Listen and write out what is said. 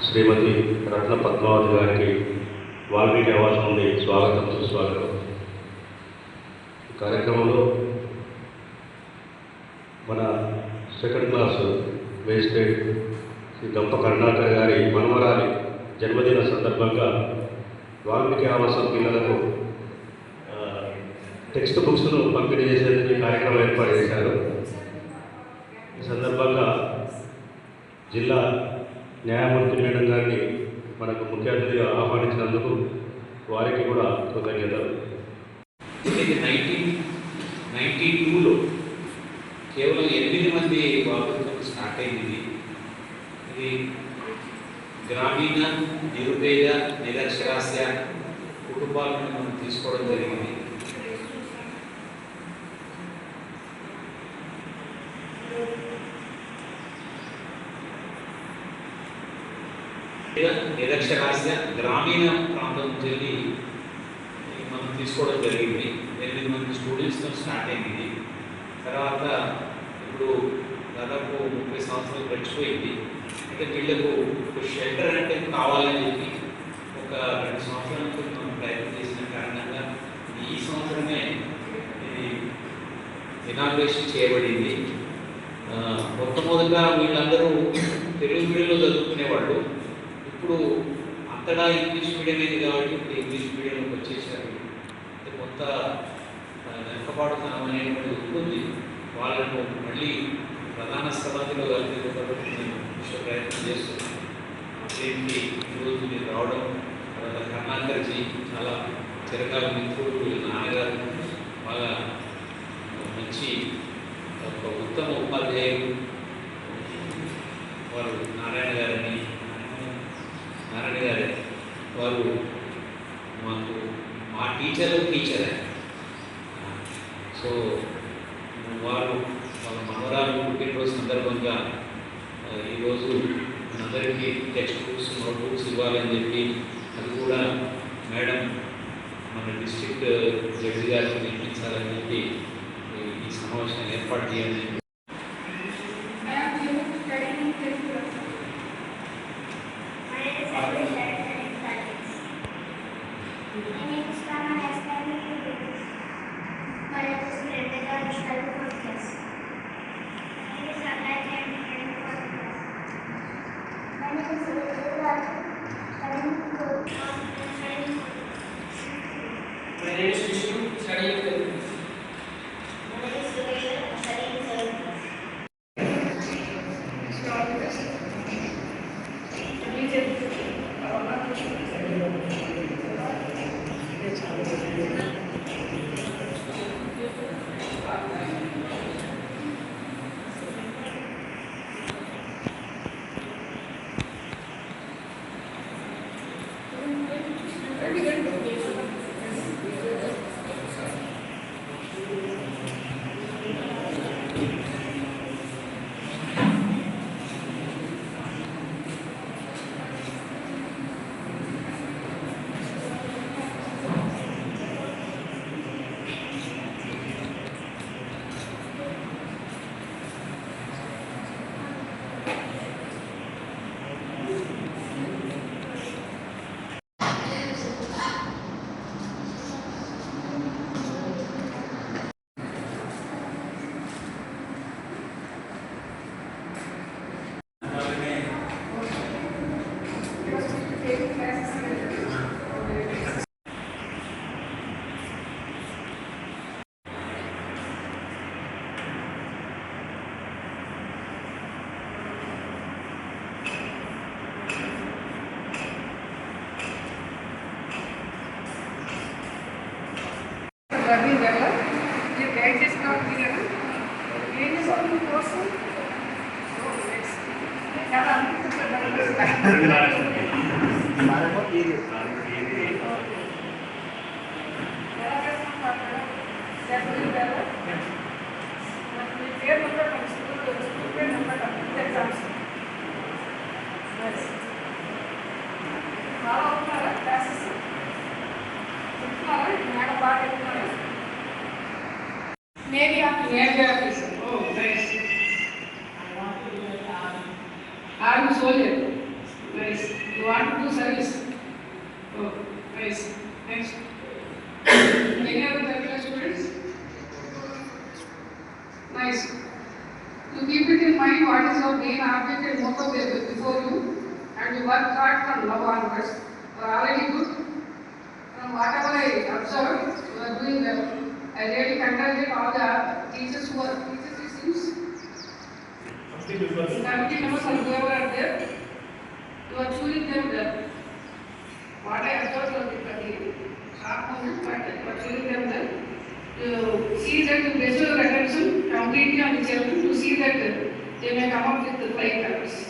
శ్రీమతి రత్న పద్మావతి గారికి వాల్మీకి అవార్డు నుండి స్వాగతం సుస్వాగతం. ఈ కార్యక్రమంలో మన సెకండ్ క్లాస్ మేజిస్ట్రేట్ శ్రీ గంప కరుణాకర్ గారి మనవరాలి జన్మదిన సందర్భంగా వాల్మీకి ఆవాసం పిల్లలకు టెక్స్ట్ బుక్స్ను పంపిణీ చేసేందుకు ఈ కార్యక్రమం ఏర్పాటు చేశారు. ఈ సందర్భంగా జిల్లా న్యాయమూర్తి మేడం గారిని మనకు ముఖ్య అతిథిగా ఆహ్వానించినందుకు వారికి కూడా కృతజ్ఞతలు. 1992లో కేవలం 8 మంది బాబులతో స్టార్ట్ అయింది. ఇది గ్రామీణ నిరుపేద నిరక్షరాస్య కుటుంబాలను మనం తీసుకోవడం జరిగింది. నిరక్షరాస్య గ్రామీణ ప్రాంతం నుంచి మనం తీసుకోవడం జరిగింది. 8 మంది స్టూడెంట్స్తో స్టార్ట్ అయింది. తర్వాత ఇప్పుడు దాదాపు 30 సంవత్సరాలు గడిచిపోయింది. అయితే వీళ్ళకు ఒక షెల్టర్ అంటే కావాలని చెప్పి ఒక 2 సంవత్సరాల నుంచి మనం ప్రయత్నం చేసిన కారణంగా ఈ సంవత్సరమే ఇది ఇనాగ్రేషన్ చేయబడింది. మొట్టమొదట వీళ్ళందరూ తెలుగు మీడియంలో చదువుకునేవాళ్ళు. ఇప్పుడు అంతటా ఇంగ్లీష్ మీడియం అయింది కాబట్టి ఇప్పుడు ఇంగ్లీష్ మీడియంలోకి వచ్చేసారు. కొంత వెనకబాటుతనం అనేటువంటి ఉంటుంది. వాళ్ళను మళ్ళీ ప్రధాన స్థలాల్లో కలిపి నేను ప్రయత్నం చేస్తున్నాను. దీనికి ఈరోజు మీరు రావడం, తర్వాత కర్ణాకర్జీ చాలా చిరకాల మిత్రుడు, వీళ్ళ నాన్నగారు బాగా మంచి ఒక ఉత్తమ ఉపాధ్యాయులు వారు నారాయణ గారే వారు మాకు మా టీచరే. సో వారు వాళ్ళ మనవరాలు పుట్టినరోజు సందర్భంగా ఈరోజు మనందరికీ టెక్స్ట్ బుక్స్ నోట్బుక్స్ ఇవ్వాలని చెప్పి అది కూడా మేడం మన డిస్ట్రిక్ట్ జడ్జి గారికి నేర్పించాలని చెప్పి ఈ సమావేశం ఏర్పాటు చేయాలని రవి గారు మీరు గైడ్ చేసుకోవాలి. మీరు ఏం చేసుకోవాలి కోసం చాలా పేరు నెంబర్ స్కూల్ నెంబర్ ఎగ్జామ్స్ బాగా అవుతున్నారా క్లాసెస్ చెప్తున్నారా? మేడం బాగా చెప్తున్నారా? Navy officer. Oh, nice. Army soldier. Nice. want to do service. Oh, nice. Next. Any other curricular students? Nice. You keep it in mind what is your main object and motto before you, and you work hard from now onwards. You are already good. From whatever I observed, you are doing well. I really congratulate all the teachers who are teachers. It seems. Committee members and whoever are there, you are choosing them well. What I observed was the sharp moment, but you are choosing them well. To see that you measure your attention completely on the children, to see that they may come up with the flying colors.